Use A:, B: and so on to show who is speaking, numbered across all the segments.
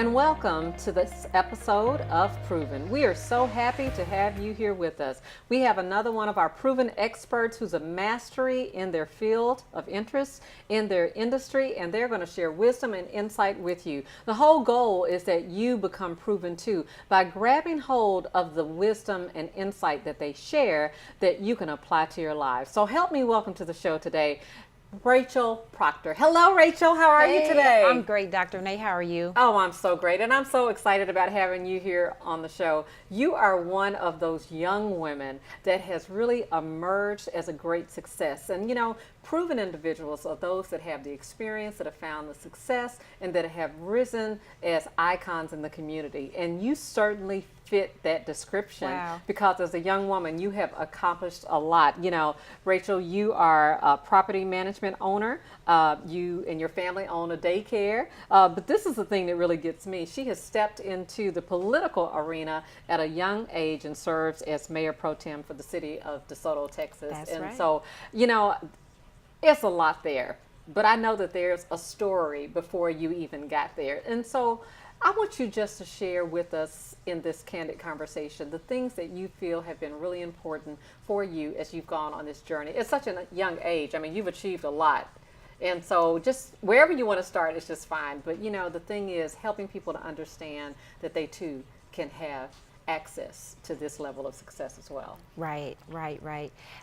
A: and welcome to this episode of Proven. We are so happy to have you here with us. We have another one of our proven experts who's a mastery in their field of interest, in their industry, and they're going to share wisdom and insight with you. The whole goal is that you become proven too by grabbing hold of the wisdom and insight that they share that you can apply to your lives. So help me welcome to the show today, RachelProctor. Hello, Rachel. How are you today?
B: I'm great, drRenee. How are you?
A: Oh, I'm so great. And I'm so excited about having you here on the show. You are one of those young women that has really emerged as a great success. And, you know, proven individuals are those that have the experience, that have found the success, and that have risen as icons in the community. And you certainly fit that description.
B: Wow.
A: Because as a young woman, you have accomplished a lot. You know, Rachel, you are a property management owner. You and your family own a daycare. But this is the thing that really gets me. She has stepped into the political arena at a young age and serves as mayor pro tem for the city of DeSoto, Texas.
B: That's
A: and
B: right.
A: so, you know, it's a lot there. But I know that there's a story before you even got there. And so I want you just to share with us in this candid conversation the things that you feel have been really important for you as you've gone on this journey. At such a young age, I mean, you've achieved a lot. And so just wherever you want to start is just fine. But, you know, the thing is helping people to understand that they too can have access to this level of success as well.
B: Right.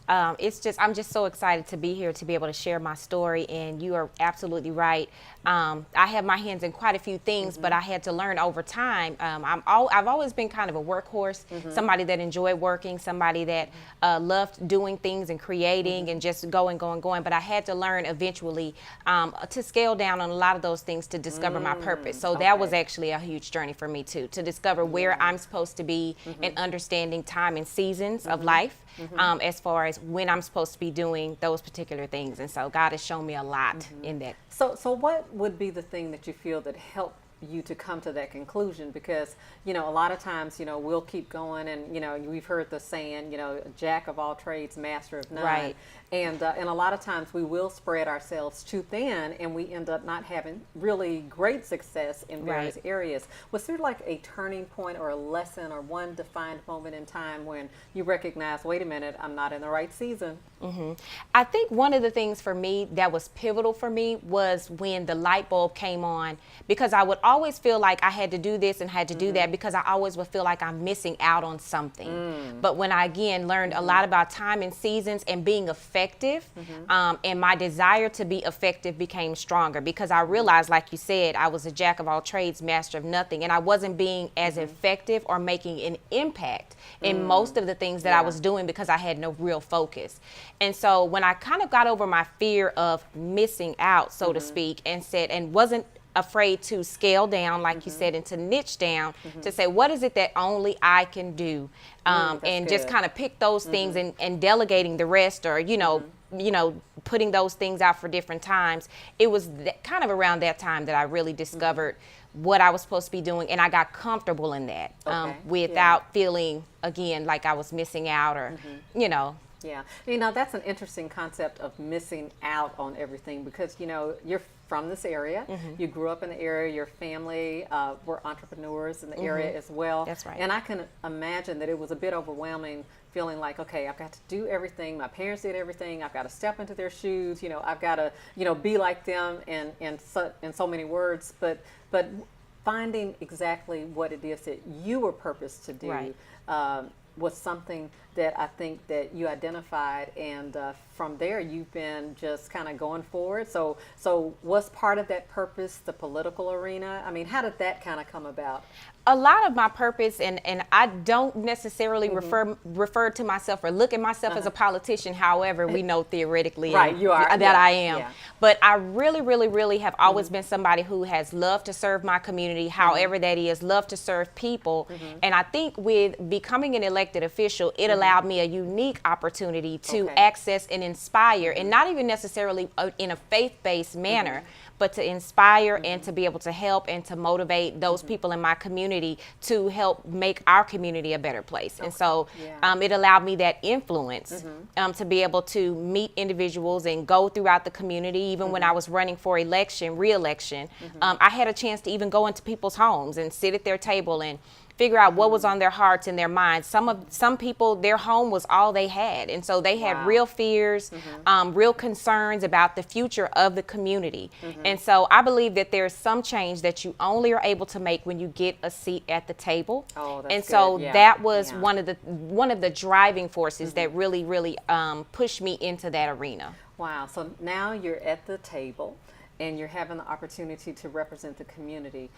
B: I'm just so excited to be here to be able to share my story. And you are absolutely right. I have my hands in quite a few things, but I had to learn over time. I've always been kind of a workhorse, somebody that enjoyed working, somebody that loved doing things and creating and just going. But I had to learn eventually to scale down on a lot of those things to discover my purpose. So that was actually a huge journey for me too, to discover where I'm supposed to be and understanding time and seasons of life as far as when I'm supposed to be doing those particular things. And so God has shown me a lot in that.
A: So what would be the thing that you feel that helped you to come to that conclusion? Because, you know, a lot of times, you know, we'll keep going and, you know, we've heard the saying, you know, jack of all trades, master of none.
B: Right.
A: And a lot of times we will spread ourselves too thin and we end up not having really great success in various areas. Was there like a turning point or a lesson or one defined moment in time when you recognize, wait a minute, I'm not in the right season?
B: I think one of the things for me that was pivotal for me was when the light bulb came on, because I would always feel like I had to do this and had to do that because I always would feel like I'm missing out on something. But when I again learned a lot about time and seasons and being effective, and my desire to be effective became stronger because I realized, like you said, I was a jack of all trades, master of nothing, and I wasn't being as effective or making an impact in most of the things that I was doing because I had no real focus. And so when I kind of got over my fear of missing out, so to speak, and wasn't afraid to scale down, like you said, and to niche down, to say, what is it that only I can do? And just kind of pick those things and delegating the rest, or, you know, putting those things out for different times. It was kind of around that time that I really discovered what I was supposed to be doing, and I got comfortable in that without feeling, again, like I was missing out or, you know.
A: Yeah, you know, that's an interesting concept of missing out on everything because, you know, you're from this area. You grew up in the area. Your family were entrepreneurs in the area as well.
B: That's right.
A: And I can imagine that it was a bit overwhelming feeling like, okay, I've got to do everything. My parents did everything. I've got to step into their shoes. You know, I've got to, you know, be like them in so many words. But finding exactly what it is that you were purposed to do was something that I think that you identified, and from there you've been just kind of going forward. So was part of that purpose the political arena? I mean, how did that kind of come about?
B: A lot of my purpose, and I don't necessarily refer to myself or look at myself as a politician. However, we know theoretically
A: you are
B: that I am. But I really have always been somebody who has loved to serve my community, however that is, loved to serve people. And I think with becoming an elected official, it allowed me a unique opportunity to access and inspire, and not even necessarily in a faith-based manner, but to inspire and to be able to help and to motivate those people in my community to help make our community a better place. And so it allowed me that influence to be able to meet individuals and go throughout the community. Even when I was running for re-election, I had a chance to even go into people's homes and sit at their table and figure out what was on their hearts and their minds. Some people, their home was all they had, and so they had real fears, real concerns about the future of the community. And so I believe that there's some change that you only are able to make when you get a seat at the table.
A: Oh, that's
B: and so
A: good.
B: that was one of the driving forces that really pushed me into that arena.
A: Wow. So now you're at the table and you're having the opportunity to represent the community.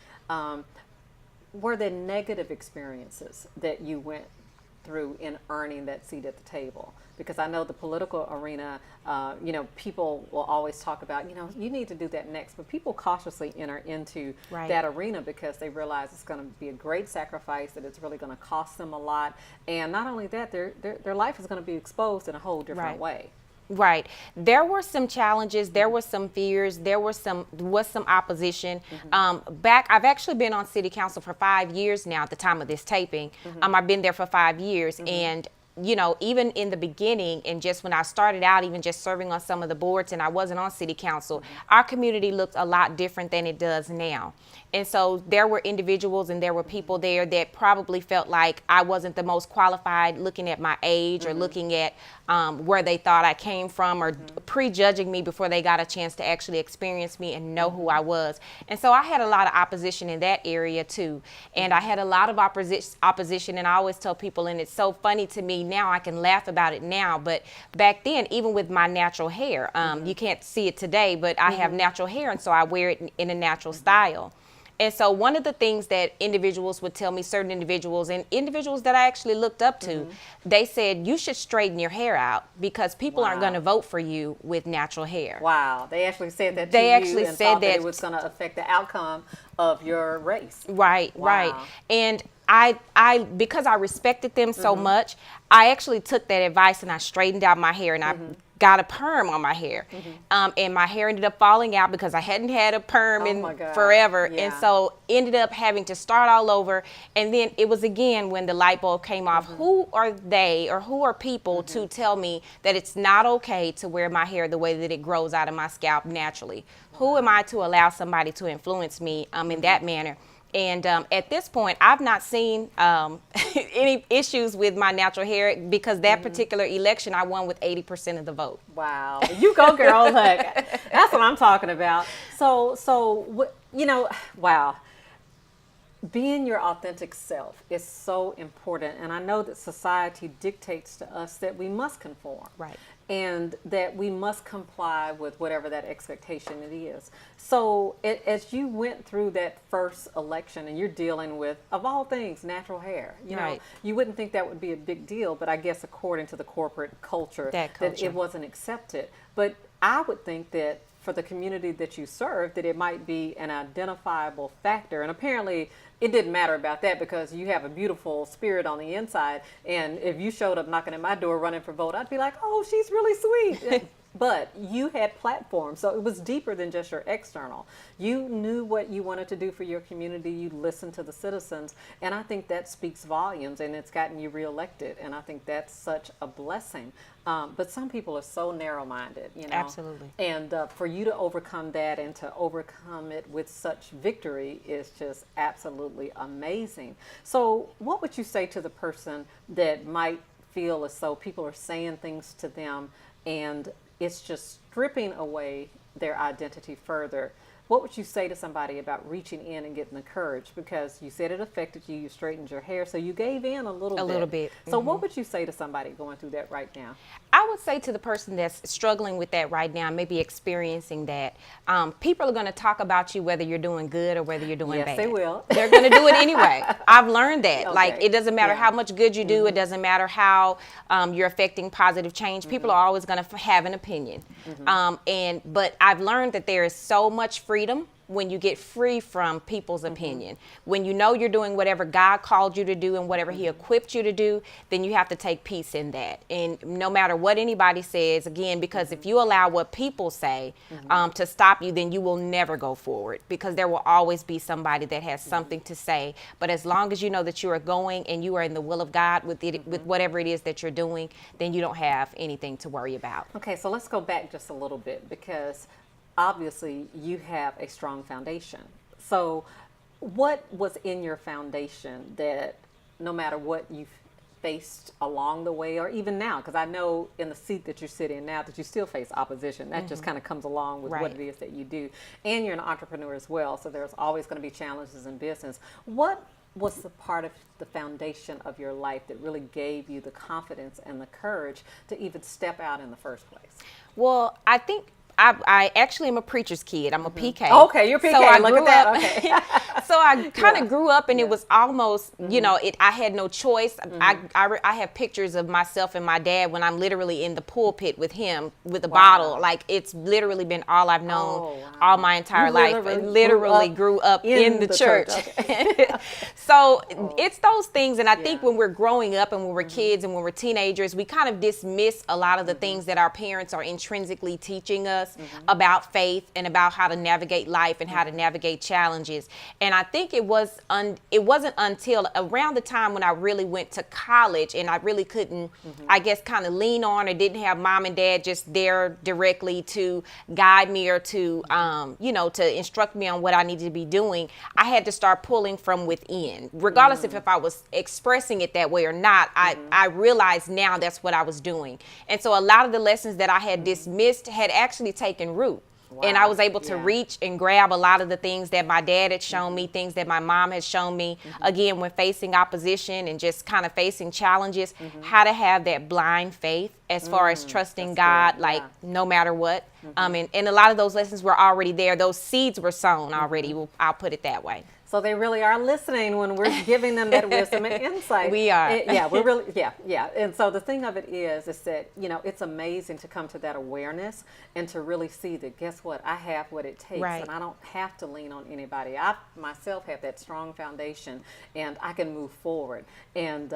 A: Were there negative experiences that you went through in earning that seat at the table? Because I know the political arena, people will always talk about, you need to do that next, but people cautiously enter into that arena because they realize it's going to be a great sacrifice, that it's really going to cost them a lot. And not only that, their life is going to be exposed in a whole different way.
B: Right. There were some challenges. There were some fears. There was some opposition. I've actually been on city council for 5 years now at the time of this taping. I've been there for 5 years. And, even in the beginning and just when I started out, even just serving on some of the boards and I wasn't on city council, our community looked a lot different than it does now. And so there were individuals and there were people there that probably felt like I wasn't the most qualified, looking at my age or looking at where they thought I came from, or prejudging me before they got a chance to actually experience me and know who I was. And so I had a lot of opposition in that area too. And I had a lot of opposition, and I always tell people, and it's so funny to me now, I can laugh about it now, but back then, even with my natural hair, you can't see it today, but I have natural hair, and so I wear it in a natural style. And so one of the things that individuals would tell me, certain individuals and individuals that I actually looked up to, they said, you should straighten your hair out because people aren't going to vote for you with natural hair.
A: Wow. They actually said that to you and thought that it was going to affect the outcome of your race.
B: Right. And I because I respected them so much, I actually took that advice and I straightened out my hair and I got a perm on my hair. And my hair ended up falling out because I hadn't had a perm in forever. And so ended up having to start all over. And then it was again when the light bulb came off. Who are they, or who are people to tell me that it's not okay to wear my hair the way that it grows out of my scalp naturally? Who am I to allow somebody to influence me in that manner? And at this point, I've not seen any issues with my natural hair because that particular election, I won with 80% of the vote.
A: Wow. You go, girl. Look, that's what I'm talking about. So wow. Being your authentic self is so important. And I know that society dictates to us that we must conform.
B: Right.
A: And that we must comply with whatever that expectation it is. So as you went through that first election and you're dealing with, of all things, natural hair, you wouldn't think that would be a big deal, but I guess according to the corporate culture, that it wasn't accepted. But I would think that for the community that you serve, that it might be an identifiable factor. And apparently it didn't matter about that because you have a beautiful spirit on the inside. And if you showed up knocking at my door running for vote, I'd be like, oh, she's really sweet. But you had platforms, so it was deeper than just your external. You knew what you wanted to do for your community. You listened to the citizens, and I think that speaks volumes, and it's gotten you reelected, and I think that's such a blessing. But some people are so narrow-minded,
B: Absolutely.
A: And for you to overcome that and to overcome it with such victory is just absolutely amazing. So what would you say to the person that might feel as though people are saying things to them and it's just stripping away their identity further? What would you say to somebody about reaching in and getting the courage? Because you said it affected you, you straightened your hair, so you gave in a little bit. So what would you say to somebody going through that right now?
B: I would say to the person that's struggling with that right now, maybe experiencing that, people are going to talk about you whether you're doing good or whether you're doing bad.
A: Yes, they will.
B: They're going to do it anyway. I've learned that.
A: Okay.
B: Like, it doesn't matter how much good you do. It doesn't matter how you're affecting positive change. People are always going to have an opinion. But I've learned that there is so much freedom when you get free from people's opinion. When you know you're doing whatever God called you to do and whatever he equipped you to do, then you have to take peace in that. And no matter what anybody says, again, because if you allow what people say to stop you, then you will never go forward, because there will always be somebody that has something to say. But as long as you know that you are going and you are in the will of God with it, with whatever it is that you're doing, then you don't have anything to worry about.
A: Okay, so let's go back just a little bit, because obviously you have a strong foundation. So what was in your foundation that no matter what you've faced along the way, or even now, because I know in the seat that you sit in now that you still face opposition, that just kind of comes along with what it is that you do, and you're an entrepreneur as well, so there's always going to be challenges in business. What was the part of the foundation of your life that really gave you the confidence and the courage to even step out in the first place?
B: Well, I think I actually am a preacher's kid. I'm a PK.
A: Okay, you're PK.
B: So I
A: Look
B: grew
A: at that.
B: up,
A: Okay.
B: so I kind of grew up, and it was almost, you know, I had no choice. I have pictures of myself and my dad when I'm literally in the pulpit with him with a bottle. Like, it's literally been all I've known all my entire life. I literally grew up in the church. Okay. So it's those things, and I think when we're growing up and when we're kids and when we're teenagers, we kind of dismiss a lot of the things that our parents are intrinsically teaching us about faith and about how to navigate life and how to navigate challenges. And I think it wasn't until around the time when I really went to college and I really couldn't, I guess, kind of lean on, or didn't have mom and dad just there directly to guide me or to, you know, to instruct me on what I needed to be doing. I had to start pulling from within, regardless if I was expressing it that way or not. I realized now that's what I was doing. And so a lot of the lessons that I had dismissed had actually taken root. Wow. And I was able to reach and grab a lot of the things that my dad had shown me, things that my mom had shown me, again, when facing opposition and just kind of facing challenges, how to have that blind faith as far as trusting God, like no matter what. And a lot of those lessons were already there. Those seeds were sown already. I'll put it that way.
A: So they really are listening when we're giving them that wisdom and insight.
B: We are.
A: We're really, And so the thing of it is that, you know, it's amazing to come to that awareness and to really see that, guess what, I have what it takes, and I don't have to lean on anybody. I myself have that strong foundation, and I can move forward. And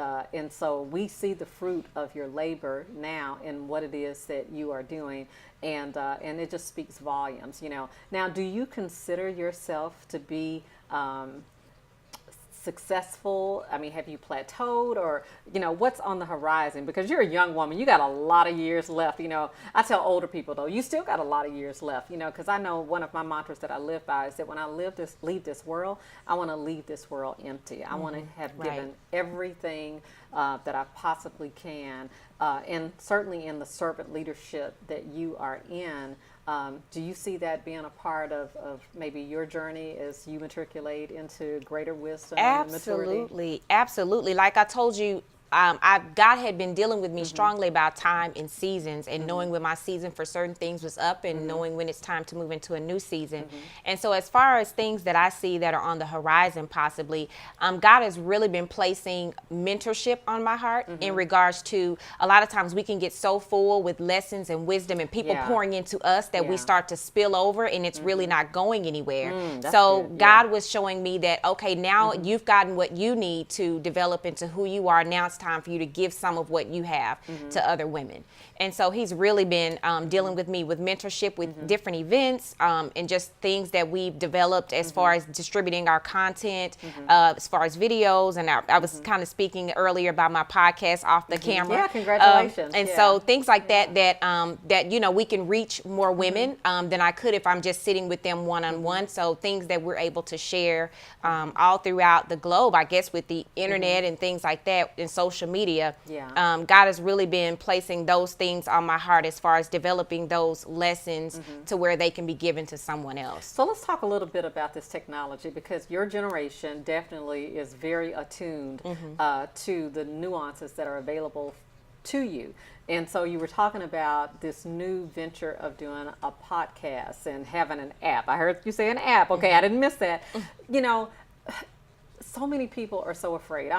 A: so we see the fruit of your labor now in what it is that you are doing. And it just speaks volumes, you know. Now, do you consider yourself to be successful? I mean, have you plateaued, or, you know, what's on the horizon? Because you're a young woman, you got a lot of years left. You know, I tell older people, though, you still got a lot of years left, you know, because I know one of my mantras that I live by is that when I leave this world, I want to leave this world empty. I want to have given everything that I possibly can, and certainly in the servant leadership that you are in. Do you see that being a part of maybe your journey as you matriculate into greater wisdom and maturity?
B: Absolutely. Like I told you, God had been dealing with me strongly about time and seasons, and knowing when my season for certain things was up, and knowing when it's time to move into a new season. And so as far as things that I see that are on the horizon possibly, God has really been placing mentorship on my heart in regards to, a lot of times we can get so full with lessons and wisdom and people pouring into us that we start to spill over, and it's really not going anywhere. So God was showing me that, okay, now you've gotten what you need to develop into who you are. Now it's time for you to give some of what you have to other women. And so he's really been dealing with me with mentorship, with different events, and just things that we've developed as far as distributing our content, as far as videos. And I was kind of speaking earlier about my podcast off the camera.
A: Yeah, congratulations.
B: And so things like that, you know, we can reach more women than I could if I'm just sitting with them one-on-one. So things that we're able to share all throughout the globe, I guess, with the internet and things like that, and social media. God has really been placing those things on my heart as far as developing those lessons to where they can be given to someone else.
A: So let's talk a little bit about this technology, because your generation definitely is very attuned to the nuances that are available to you. And so you were talking about this new venture of doing a podcast and having an app. I heard you say an app. Okay, I didn't miss that. You know, so many people are so afraid.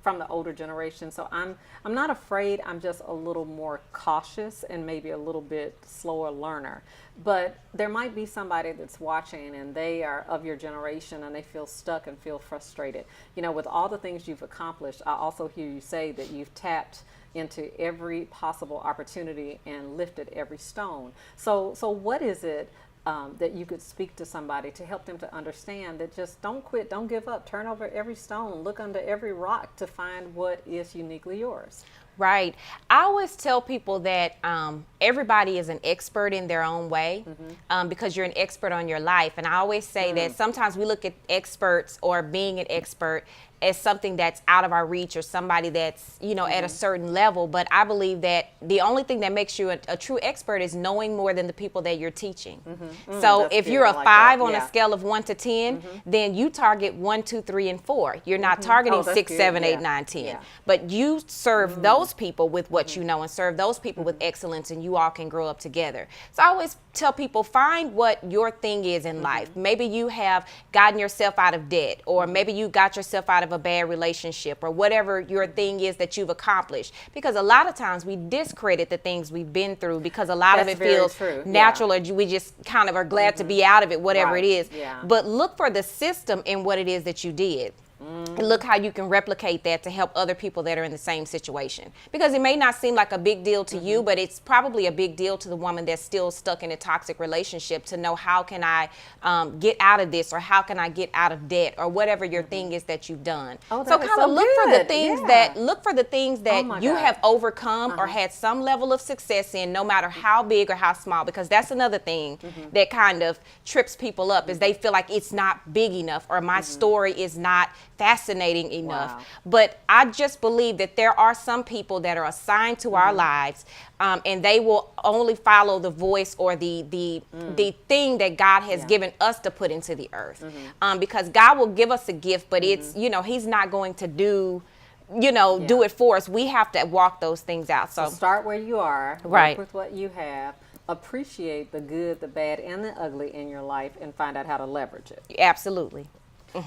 A: from the older generation, so I'm not afraid. I'm just a little more cautious and maybe a little bit slower learner. But there might be somebody that's watching and they are of your generation and they feel stuck and feel frustrated. You know, with all the things you've accomplished, I also hear you say that you've tapped into every possible opportunity and lifted every stone. So what is it that you could speak to somebody to help them to understand that just don't quit, don't give up, turn over every stone, look under every rock to find what is uniquely yours?
B: Right. I always tell people that everybody is an expert in their own way, because you're an expert on your life. And I always say that sometimes we look at experts or being an expert as something that's out of our reach or somebody that's, you know, at a certain level. But I believe that the only thing that makes you a true expert is knowing more than the people that you're teaching. So if you're a 5 on a scale of 1 to 10, then you target 1, 2, 3, and 4. You're not targeting 6, 7, 8, 9, 10. But you serve those people with what you know and serve those people with excellence, and you all can grow up together. So I always tell people, find what your thing is in life. Maybe you have gotten yourself out of debt, or maybe you got yourself out of a bad relationship, or whatever your thing is that you've accomplished. Because a lot of times we discredit the things we've been through because a lot of it feels natural, or we just kind of are glad to be out of it, whatever it is. But look for the system in what it is that you did. And look how you can replicate that to help other people that are in the same situation. Because it may not seem like a big deal to you, but it's probably a big deal to the woman that's still stuck in a toxic relationship, to know how can I get out of this, or how can I get out of debt, or whatever your thing is that you've done. So kind of look for the things that you have overcome or had some level of success in, no matter how big or how small. Because that's another thing that kind of trips people up, is they feel like it's not big enough, or my story is not fascinating enough. But I just believe that there are some people that are assigned to our lives, and they will only follow the voice or the thing that God has given us to put into the earth. Because God will give us a gift, but it's, you know, he's not going to do it for us. We have to walk those things out. So
A: start where you are, work with what you have, appreciate the good, the bad, and the ugly in your life, and find out how to leverage it.
B: Absolutely.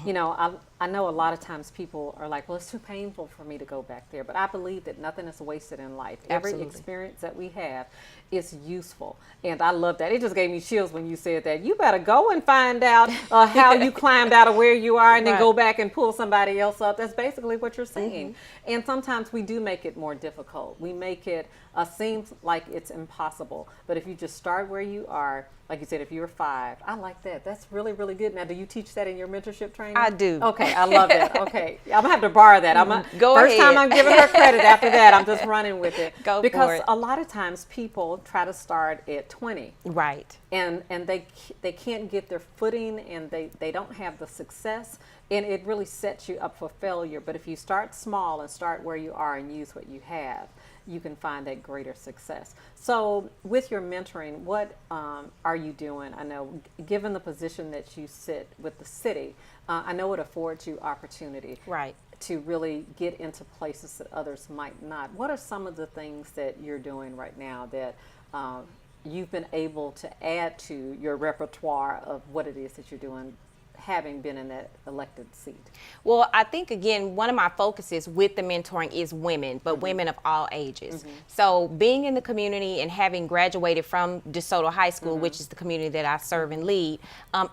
A: You know, I know a lot of times people are like, well, it's too painful for me to go back there. But I believe that nothing is wasted in life. Every experience that we have is useful. And I love that. It just gave me chills when you said that. You better go and find out how you climbed out of where you are, and then go back and pull somebody else up. That's basically what you're saying. And sometimes we do make it more difficult. We make it seem like it's impossible. But if you just start where you are, like you said, if you're 5, I like that. That's really, really good. Now, do you teach that in your mentorship training?
B: I do.
A: Okay, I love that. Okay, I'm gonna have to borrow that.
B: Go
A: first
B: ahead.
A: time I'm giving her credit. After that, I'm just running with it.
B: Go
A: because
B: for it.
A: a lot of times people try to start at 20,
B: Right.
A: and they can't get their footing, and they don't have the success, and it really sets you up for failure. But if you start small and start where you are and use what you have, you can find that greater success. So with your mentoring, what are you doing? I know, given the position that you sit with the city, I know it affords you opportunity to really get into places that others might not. What are some of the things that you're doing right now that you've been able to add to your repertoire of what it is that you're doing, having been in that elected seat? Well,
B: I think, again, one of my focuses with the mentoring is women, but women of all ages. So being in the community and having graduated from DeSoto High School, which is the community that I serve and lead,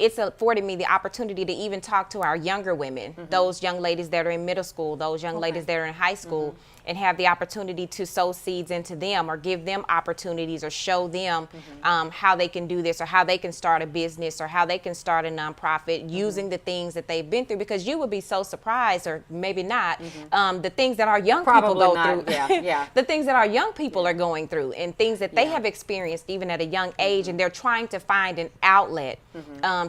B: it's afforded me the opportunity to even talk to our younger women, those young ladies that are in middle school, those young ladies that are in high school, and have the opportunity to sow seeds into them, or give them opportunities, or show them how they can do this, or how they can start a business, or how they can start a nonprofit using the things that they've been through. Because you would be so surprised, or maybe not, the things that our young people go through. The things that our young people are going through, and things that they have experienced even at a young age, and they're trying to find an outlet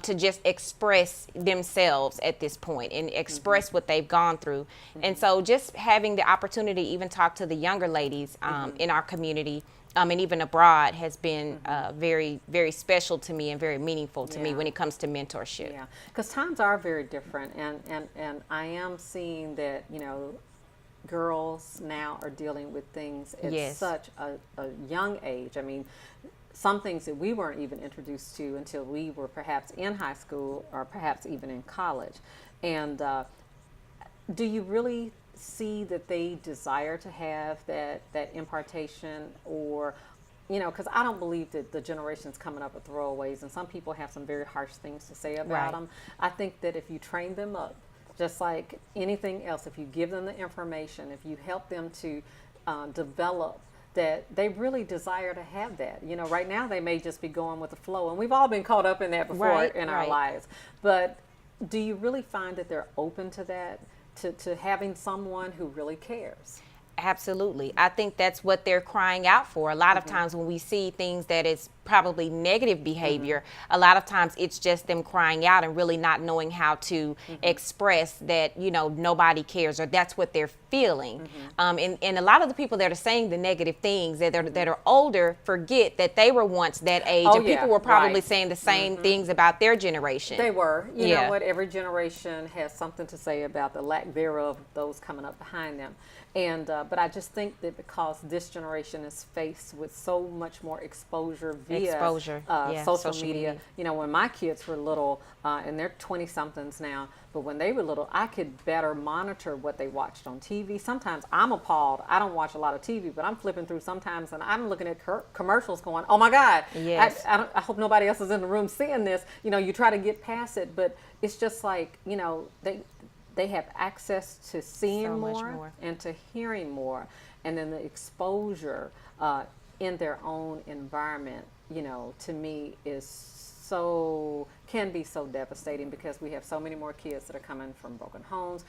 B: to just express themselves at this point, and express what they've gone through. And so just having the opportunity to even talk to the younger ladies in our community, and even abroad, has been very, very special to me and very meaningful to me when it comes to mentorship.
A: Yeah, because times are very different, and I am seeing that, you know, girls now are dealing with things at such a young age. I mean, some things that we weren't even introduced to until we were perhaps in high school, or perhaps even in college. And do you really see that they desire to have that impartation, or because I don't believe that the generations coming up are throwaways, and some people have some very harsh things to say about
B: Right.
A: them. I think that if you train them up, just like anything else, if you give them the information, if you help them to develop, that they really desire to have that. Right now they may just be going with the flow, and we've all been caught up in that before
B: Right,
A: in our
B: right.
A: lives. But do you really find that they're open to that, to having someone who really cares?
B: Absolutely. I think that's what they're crying out for. A lot of times when we see things that is probably negative behavior, a lot of times it's just them crying out and really not knowing how to express that, nobody cares, or that's what they're feeling. And a lot of the people that are saying the negative things that are older forget that they were once that age,
A: Oh,
B: and
A: yeah,
B: people were probably
A: right.
B: saying the same things about their generation.
A: They were. You
B: Yeah.
A: know what? Every generation has something to say about the lack thereof of those coming up behind them. And but I just think that because this generation is faced with so much more exposure via social media. When my kids were little, and they're 20-somethings now, but when they were little, I could better monitor what they watched on TV. Sometimes I'm appalled. I don't watch a lot of TV, but I'm flipping through sometimes, and I'm looking at commercials going, oh my God,
B: Yes.
A: I hope nobody else is in the room seeing this. You try to get past it, but it's just like, they have access to seeing
B: So much
A: more
B: more.
A: and to hearing more, and then the exposure in their own environment, to me can be so devastating, because we have so many more kids that are coming from broken homes.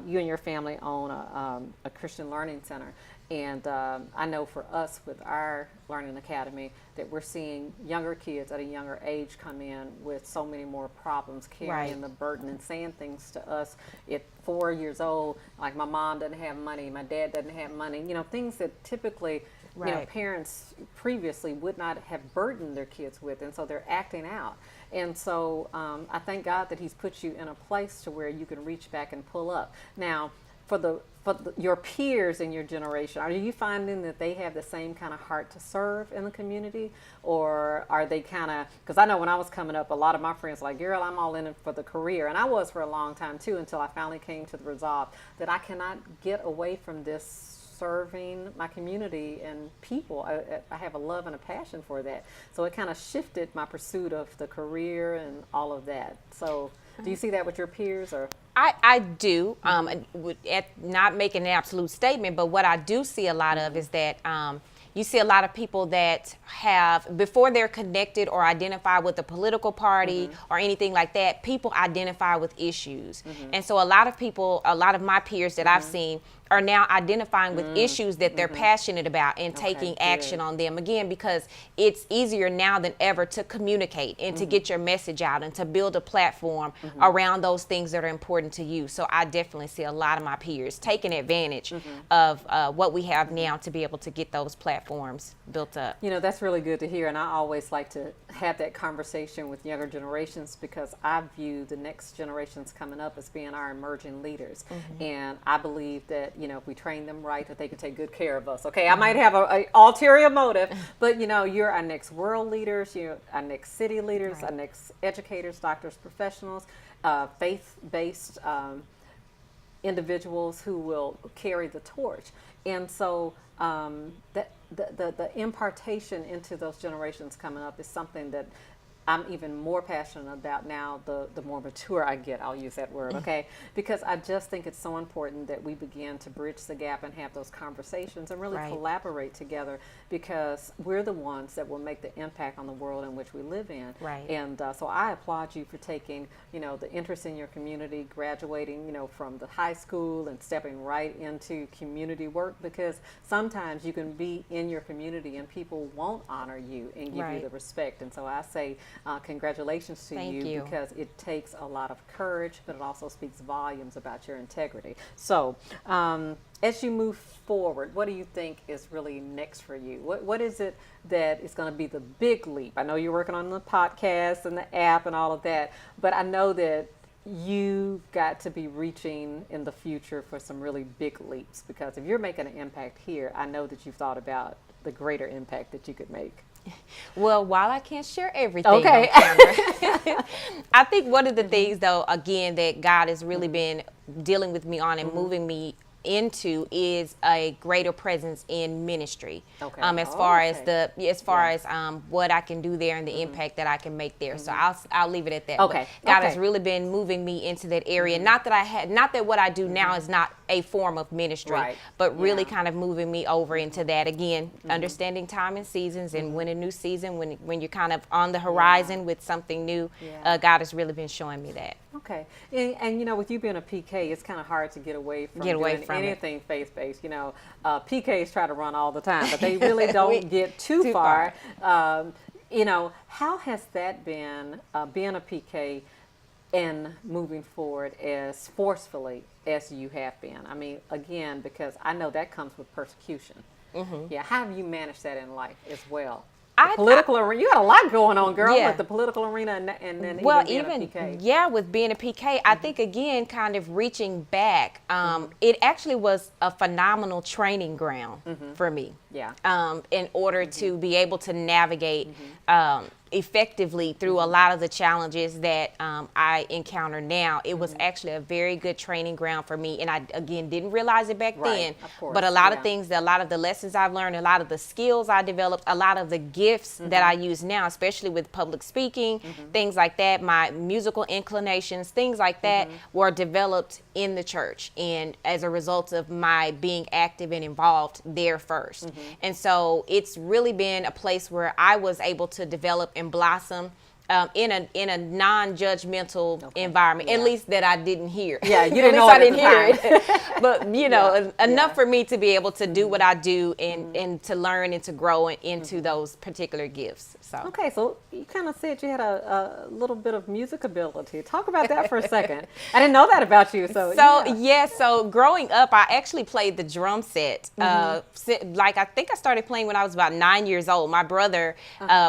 A: You and your family own a Christian Learning Center, and I know for us with our Learning Academy that we're seeing younger kids at a younger age come in with so many more problems, carrying
B: Right.
A: the burden and saying things to us at 4 years old, like my mom doesn't have money, my dad doesn't have money, things that typically
B: Right.
A: parents previously would not have burdened their kids with, and so they're acting out. And so I thank God that He's put you in a place to where you can reach back and pull up. Now, for your peers in your generation, are you finding that they have the same kind of heart to serve in the community, or are they kind of? Because I know when I was coming up, a lot of my friends were like, "Girl, I'm all in it for the career," and I was for a long time too, until I finally came to the resolve that I cannot get away from this serving my community and people. I have a love and a passion for that. So it kind of shifted my pursuit of the career and all of that. So do you see that with your peers, or?
B: I do, not making an absolute statement, but what I do see a lot of is that you see a lot of people that have, before they're connected or identify with a political party or anything like that, people identify with issues. And so a lot of my peers that I've seen are now identifying with issues that they're passionate about and taking action on them, again, because it's easier now than ever to communicate and to get your message out and to build a platform around those things that are important to you. So I definitely see a lot of my peers taking advantage of what we have now to be able to get those platforms built up.
A: That's really good to hear, and I always like to have that conversation with younger generations, because I view the next generations coming up as being our emerging leaders. And I believe that if we train them right, that they can take good care of us. Okay, I might have a ulterior motive, but you're our next world leaders, you're our next city leaders, our next educators, doctors, professionals, faith-based individuals who will carry the torch. And so the impartation into those generations coming up is something that I'm even more passionate about now, the more mature I get, I'll use that word, okay? Because I just think it's so important that we begin to bridge the gap and have those conversations and really collaborate together, because we're the ones that will make the impact on the world in which we live in.
B: Right.
A: And so I applaud you for taking, the interest in your community, graduating, from the high school and stepping right into community work, because sometimes you can be in your community and people won't honor you and give you the respect. And so I say, congratulations to you, because it takes a lot of courage, but it also speaks volumes about your integrity. So as you move forward, what do you think is really next for you? What is it that is going to be the big leap? I know you're working on the podcast and the app and all of that, but I know that you got to be reaching in the future for some really big leaps, because if you're making an impact here, I know that you've thought about the greater impact that you could make.
B: Well, while I can't share everything on camera, I think one of the things, though, again, that God has really been dealing with me on and moving me into is a greater presence in ministry.
A: Okay.
B: As far as what I can do there and the impact that I can make there. So I'll leave it at that.
A: Okay.
B: But God
A: Okay.
B: has really been moving me into that area. Not that what I do now is not a form of ministry,
A: Right.
B: but really
A: Yeah.
B: kind of moving me over into that again, understanding time and seasons, and when a new season, when you're kind of on the horizon with something new,
A: Yeah.
B: God has really been showing me that.
A: Okay, and you know, with you being a PK, it's kind of hard to get away from doing anything faith-based. You know, PKs try to run all the time, but they really don't get too far. You know, how has that been, being a PK and moving forward as forcefully as you have been? I mean, again, because I know that comes with persecution. Yeah, how have you managed that in life as well? Political arena, you got a lot going on, girl, with the political arena and then even being a PK.
B: With being a PK, I think again, kind of reaching back, it actually was a phenomenal training ground for me.
A: Yeah.
B: In order to be able to navigate effectively through a lot of the challenges that I encounter now. It was actually a very good training ground for me, and I again didn't realize it back then.
A: Of course.
B: But a lot of things, a lot of the lessons I've learned, a lot of the skills I developed, a lot of the gifts that I use now, especially with public speaking, things like that, my musical inclinations, things like that were developed in the church, and as a result of my being active and involved there first. And so it's really been a place where I was able to develop and blossom in a non-judgmental environment, at least that I didn't hear.
A: Yeah, you didn't know it
B: I didn't hear
A: at the time.
B: it. But you know, enough for me to be able to do what I do and to learn and to grow into those particular gifts. So
A: Okay, so you kind of said you had a little bit of music ability. Talk about that for a second. I didn't know that about you.
B: So growing up, I actually played the drum set. Like I think I started playing when I was about 9 years old. My brother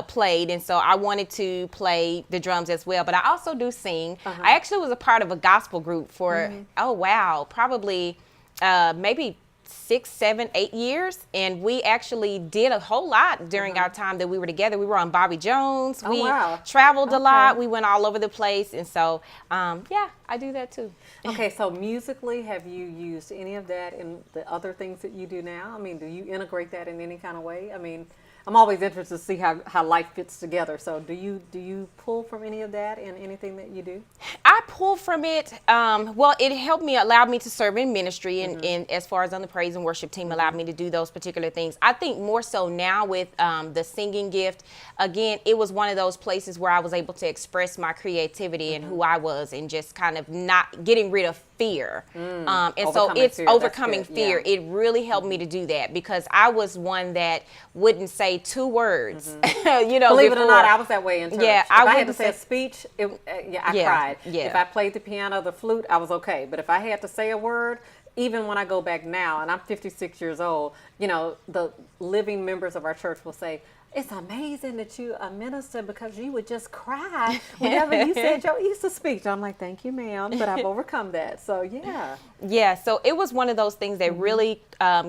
B: played, and so I wanted to play the drums as well. But I also do sing. I actually was a part of a gospel group for probably maybe 6, 7, 8 years, and we actually did a whole lot during our time that we were together. We were on Bobby Jones. We traveled a lot. We went all over the place, and so I do that too.
A: Okay, so musically, have you used any of that in the other things that you do now? I mean, do you integrate that in any kind of way? I mean, I'm always interested to see how life fits together. So do you pull from any of that in anything that you do?
B: I pull from it. It allowed me to serve in ministry, and as far as on the praise and worship team, allowed me to do those particular things. I think more so now with the singing gift, again, it was one of those places where I was able to express my creativity and who I was, and just kind of not getting rid of fear. And so it's overcoming fear. It really helped me to do that, because I was one that wouldn't say 2 words.
A: Believe it or not, I was that way in church.
B: Yeah,
A: if I had to say a speech, I cried.
B: Yeah.
A: If I played the piano, the flute, I was okay. But if I had to say a word, even when I go back now, and I'm 56 years old, the living members of our church will say, "It's amazing that you a minister, because you would just cry whenever you said your Easter speech." I'm like, "Thank you, ma'am, but I've overcome that." So
B: so it was one of those things that really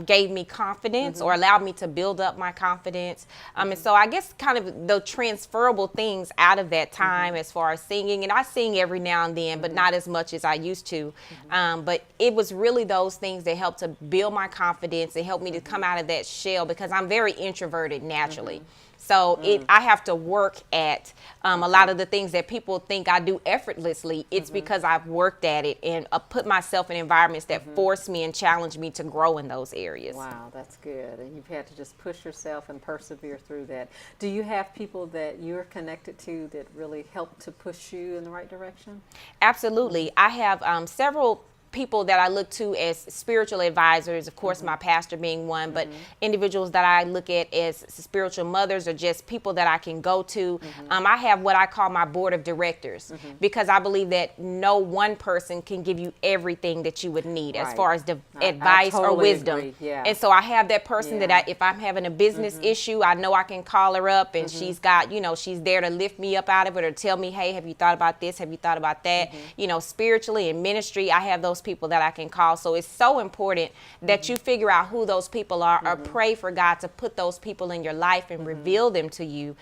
B: gave me confidence, or allowed me to build up my confidence. And so I guess kind of the transferable things out of that time, as far as singing, and I sing every now and then, but not as much as I used to. But it was really those things that helped to build my confidence and help me to come out of that shell, because I'm very introverted naturally. So I have to work at a lot of the things that people think I do effortlessly. It's because I've worked at it and put myself in environments that force me and challenge me to grow in those areas.
A: Wow, that's good. And you've had to just push yourself and persevere through that. Do you have people that you're connected to that really help to push you in the right direction?
B: Absolutely. I have several people that I look to as spiritual advisors, of course, my pastor being one, but individuals that I look at as spiritual mothers, or just people that I can go to. I have what I call my board of directors, because I believe that no one person can give you everything that you would need as far as advice or wisdom. And so I have that person that if I'm having a business issue, I know I can call her up, and she's got, she's there to lift me up out of it, or tell me, "Hey, have you thought about this? Have you thought about that?" Spiritually and ministry, I have those people that I can call. So it's so important that you figure out who those people are, or pray for God to put those people in your life and reveal them to you,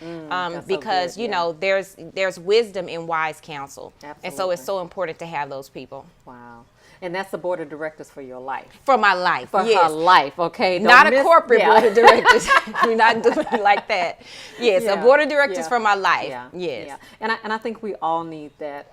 B: because there's wisdom in wise counsel. And so it's so important to have those people.
A: Wow. And that's the board of directors for your life.
B: For my life,
A: For
B: yes.
A: her life, okay? Don't
B: Not a
A: miss-
B: corporate
A: yeah.
B: board of directors. We're not doing it like that. Yes, a board of directors for my life.
A: Yeah.
B: Yes.
A: Yeah. And I think we all need that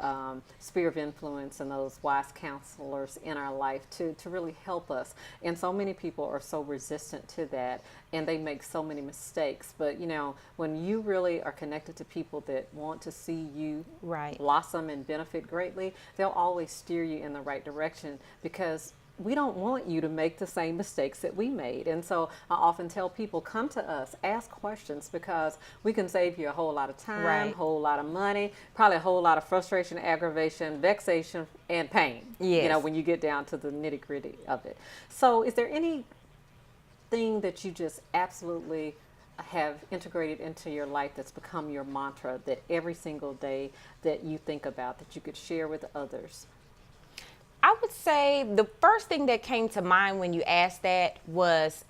A: sphere of influence and those wise counselors in our life to really help us. And so many people are so resistant to that, and they make so many mistakes. But, you know, when you really are connected to people that want to see you
B: Right.
A: blossom and benefit greatly, they'll always steer you in the right direction, because we don't want you to make the same mistakes that we made. And so I often tell people, come to us, ask questions, because we can save you a whole lot of time,
B: Right.
A: a whole lot of money, probably a whole lot of frustration, aggravation, vexation, and pain.
B: Yes.
A: You know, when you get down to the nitty gritty of it. So is there anything that you just absolutely have integrated into your life that's become your mantra, that every single day that you think about, that you could share with others?
B: I would say the first thing that came to mind when you asked that was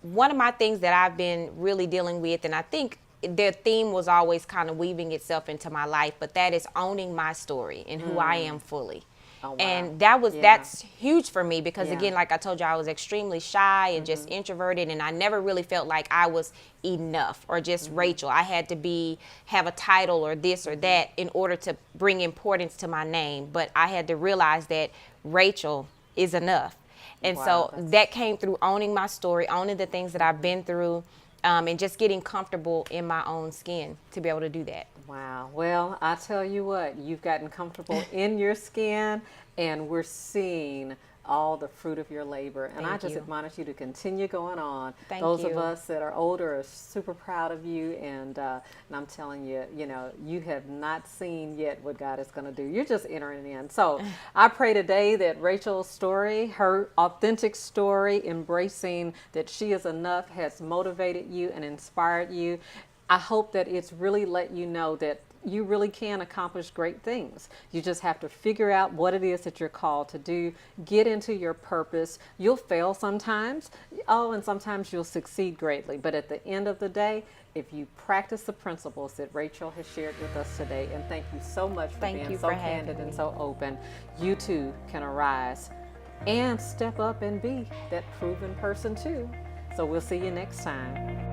B: one of my things that I've been really dealing with, and I think their theme was always kind of weaving itself into my life, but that is owning my story and who I am fully.
A: Oh, wow.
B: And that's huge for me, because
A: Yeah.
B: again, like I told you, I was extremely shy and just introverted, and I never really felt like I was enough or just Rachel. I had to have a title or this or that in order to bring importance to my name, but I had to realize that Rachel is enough. And
A: Wow,
B: so
A: that's-
B: that came through owning my story, owning the things that I've been through, and just getting comfortable in my own skin to be able to do that.
A: Wow. Well, I tell you what, you've gotten comfortable in your skin, and we're seeing all the fruit of your labor. And I
B: Thank
A: just
B: you.
A: admonish you to continue going on.
B: Thank
A: Those of
B: you.
A: us that are older are super proud of you, and I'm telling you, you know, you have not seen yet what God is going to do. You're just entering in. So I pray today that Rachel's story, her authentic story, embracing that she is enough, has motivated you and inspired you. I hope that it's really let you know that you really can accomplish great things. You just have to figure out what it is that you're called to do, get into your purpose. You'll fail sometimes, and sometimes you'll succeed greatly. But at the end of the day, if you practice the principles that Rachel has shared with us today, and thank you so much for
B: Thank
A: being
B: you
A: so
B: for having
A: candid and
B: me.
A: so open, you too can arise and step up and be that proven person too. So we'll see you next time.